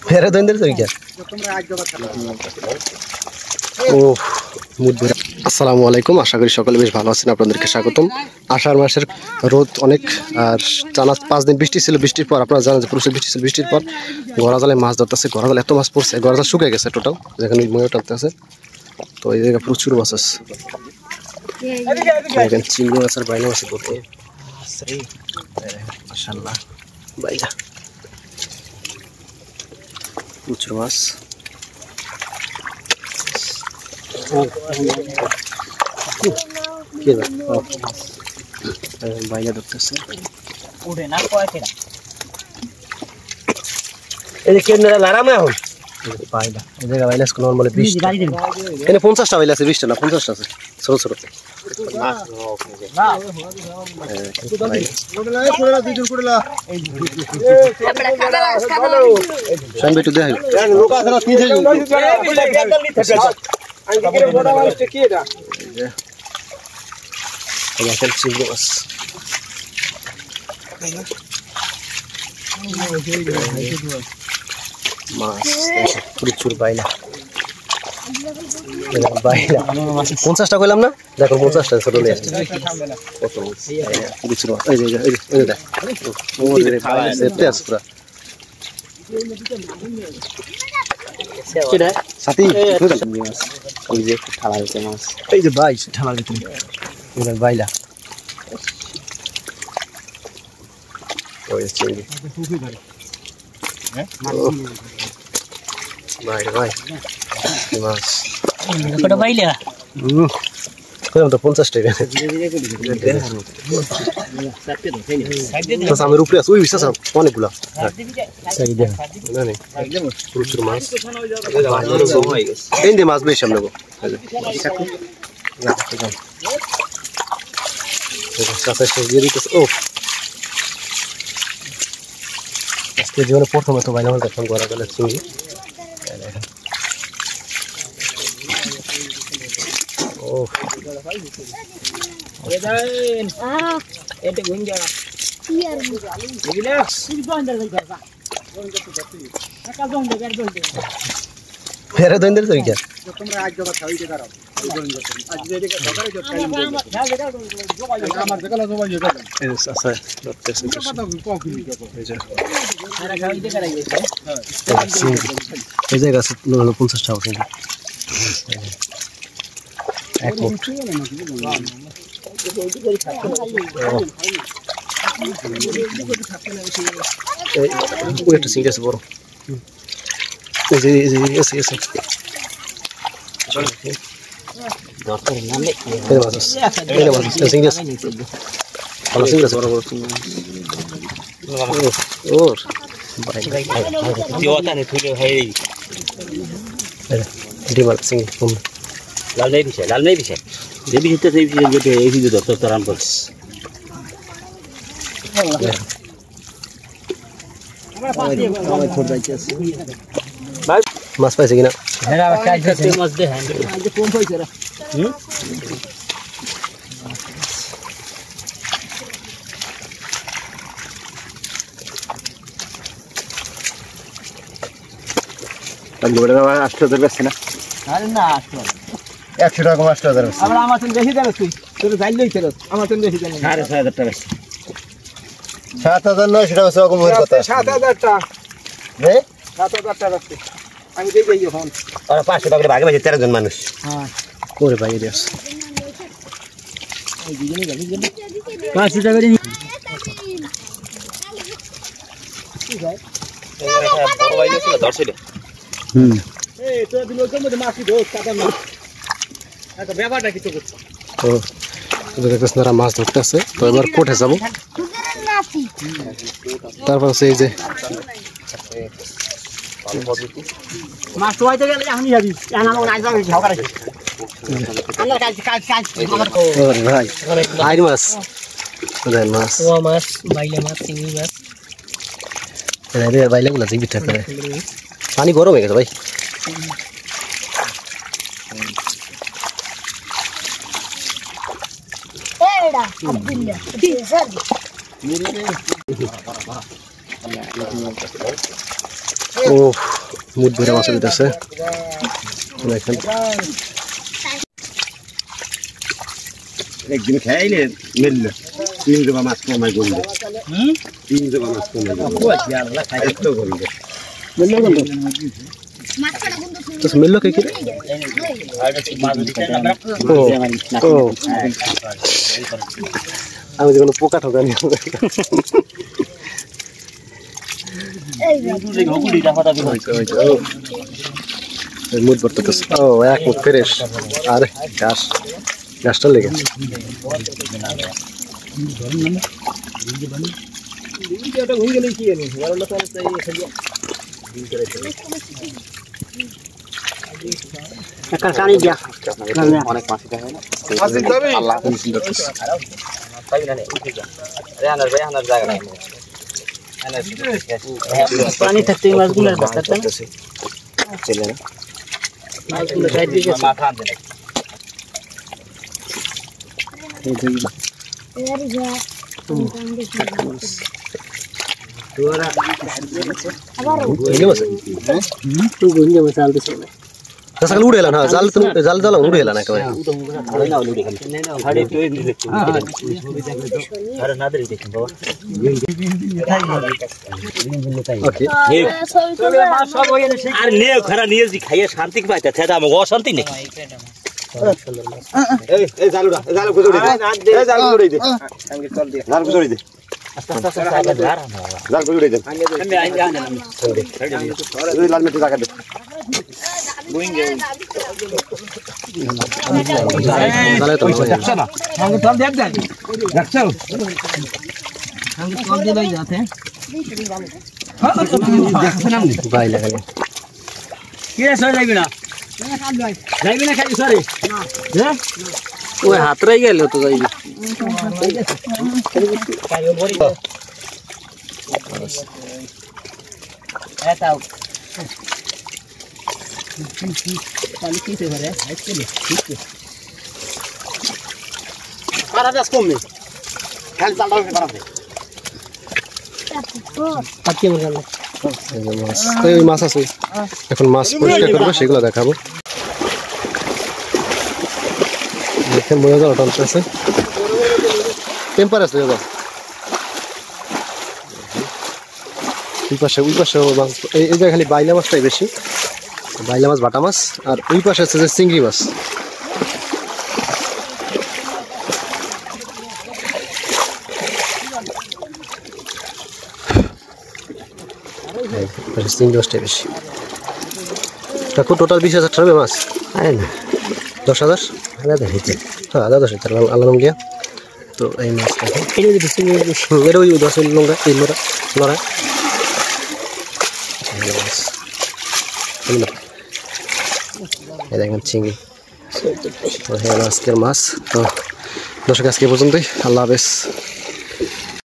फेरे दोन क्या আসসালামু আলাইকুম আশা করি সকলে বেশ ভালো আছেন আপনাদেরকে স্বাগতম আষাঢ় মাসের রোদ অনেক আর টানা 5 দিন বৃষ্টি ছিল বৃষ্টির পর আপনারা জানেন যে প্রচুর বৃষ্টি ছিল বৃষ্টির পর গড়া জালে মাছ ধরতেছে গড়া জালে এত মাছ পড়ছে গড়া জাল শুকিয়ে গেছে টোটাল যেখানে ময়ূর টানতেছে তো এই জায়গায় প্রচুর মাছ আছে এখানে চিংড়ি মাছের বাইনা মাছ করতে মাশাআল্লাহ বাইলা প্রচুর মাছ বাইরে ধরতেছে উড়ে না কয়টা এই কেন লারামে এখন বাইলা এই জায়গা বাইলা স্কুল নরমালি 20 টা এখানে 50 টা বাইলা আছে 20 টা না 50 টা আছে ছোট ছোট মাছ না কোড়লা দুই কোড়লা এই শান বেটু দেখ লোক আছে না 3 আঙ্কে বড় মাছটা কি এটা এই একটা চিংড়ি মাছ মাছ প্রচুর বাইলা বাইলা 50 টা কইলাম না দেখো 50 টা ছোট নিয়ে আসছে কত প্রচুর মাছ এই যে এই দেখ ওরে বাইলা সেটে আছে পুরো কিরা সাথী মাছ ওই যে ঠালা হচ্ছে মাছ এই যে ভাই ঠালার ভিতরে এটা বাইলা ওই চিংড়ি ভাই ভাই মাছ কত বাইলা কত 50 টাকা তো আমার উপরে আছে ওই বিশ্বাস অনেকগুলা সাইড দেন না নেই প্রচুর মাছ এই যে মাছ বেশ সামনে গো ও আজকে জীবনে প্রথম এত বাইনা মাছ দেখলাম গড়া গেলে চিংড়ি ও এটা গুঞ্জা फेरे दोन दिल क्या তোমরা আজ জবা খাইতে দাঁড়াও আজ যেদিকে সকালে জব টাইম আমার জায়গা জবাই যেটা আছে ডক্টর আরে খাইতে করাই গেছে এই জায়গা আছে 50 টাকা আছে এক মুঠ ওই একটা সিঙ্গেল আছে বড় এই যে এসে ডক্টর নামে এই মাছ সিঙ্গেল ভালো সিঙ্গেল বড় বড় ওর দিওতা নে থুলে ভাই ডিমাল সিঙ্গেল লাল নেই দিছে যে দিতে সেই যে এই যে ডক্টর তারাম বলছ আমরা পাস দিয়ে আমার ছোট যাইছে ভাই মাছ পাইছে কিনা হেরা কাজ হচ্ছে মাছ দে হ্যাঁ আজ কোন হইছে রে আজ বড় না 8000 বেচছ না আরে না 100 টাকা 8000 বেচছ আমরা আমার থেকে বেশি দেব তুই যাই লইছিল আমার থেকে বেশি দেব 6500 টাকা 7900 টাকা সব কম হইর কথা 7000 টাকা রে 7000 টাকা রাখতে আমি দেই যাই এখন আর 500 টাকা ভাগে ভাগে 13 জন মানুষ হ্যাঁ করে ভাই দেস এই দিনে যাবি 500 টাকা দিই কি যায় বড় ভাই ছিল ধরছিল এই তো দিন ওই মধ্যে মাছি ধোস কাটা না একটা ব্যাপারটা কিছু করছে তো দেখতেছেন মাছ ধরতেছে তো এবার কোঠে যাব তারপর সেই যে মাছ তো হইতে গেলে এখনই যাবি এখন আমার আজ যাবে ঝগড়া আছে আমার কাজ আমার কো ভাই আইর মাছ দেন মাছ ও মাছ বাইলে মাছ চিংড়ি মাছ রে বাইলে গুলা জিবি ঠিক করে পানি গরম হয়ে গেছে ভাই এডা আব্দুল্লাহ ও মুদ ভরে মাছ দিতেছে দেখেন একদিন খাইলে মিললে 3 জবা মাছ কমাই গলবে 3 জবা মাছ কমাই গলবে এত গলবে তো মিললো কি ও আমি যেন পোকা ঠকানি মুদ ভরতেছে ও এক মুদ ফ্রেশ আরে গাছটা লেগে অনেক মাছ হয় না আল্লাহ পানি থাকতে মাছগুলোর বাচ্চাটা চলে না মাছগুলো সাইড দিকে মাথা আনতে না সকালে উড়ে এলাম হ্যাঁ জাল জাল উড়ে এলাম একেবারে আর নিয়ে খারা নিয়ে খাইয়ে শান্তি পাইতে থেদা আমাকে অশান্তি নেই এই জালু গুজরি দে এই জাল গুজরি দে জাল গুজরি দে জাল গুজরি দে আমি আইয়া আনলাম এই লাল মিটি জায়গা দে জালে তো দেখছ না সঙ্গে চল দেখ দেখ দেখছো সঙ্গে চল দিয়ে ভাই যাতে ভাই লাগালে কি রে সরে যাইবি না যাইবি না খালি সরে হ্যাঁ ওই হাতরাই গেল তো যাইবি এটাও পানি কিসে ভরে আইছে পারা দাস কম নেই খালি চালটা পারা দে পাতি মজা ওই মাছ আছে এখন মাছ পরিষ্কার করবো সেগুলো দেখাবো দেখেন মজা টানতেছে টেম্পার আছে দাদা ওই পাশে মাছ এই জায়গায় খালি বাইলা মাছটাই বেশি বাইলা মাছ বাটা মাছ আর ওই পাশে আছে যে চিংড়ি মাছ চিংড়ি মাছটাই বেশি দেখো টোটাল 20,000 টাকা মাছ আরে না 10,000 আলাদা হইছে হ্যাঁ আলাদা সেটা আল্লাহ নাম দিয়া তো এই মাছ দেখো এই যে বেশি এটা ওই 10 লঙ্কা এই লড়া এই দেখেন চিংড়ি আজকের মাছ তো দর্শক আজকে পর্যন্তই আল্লাহ হাফেজ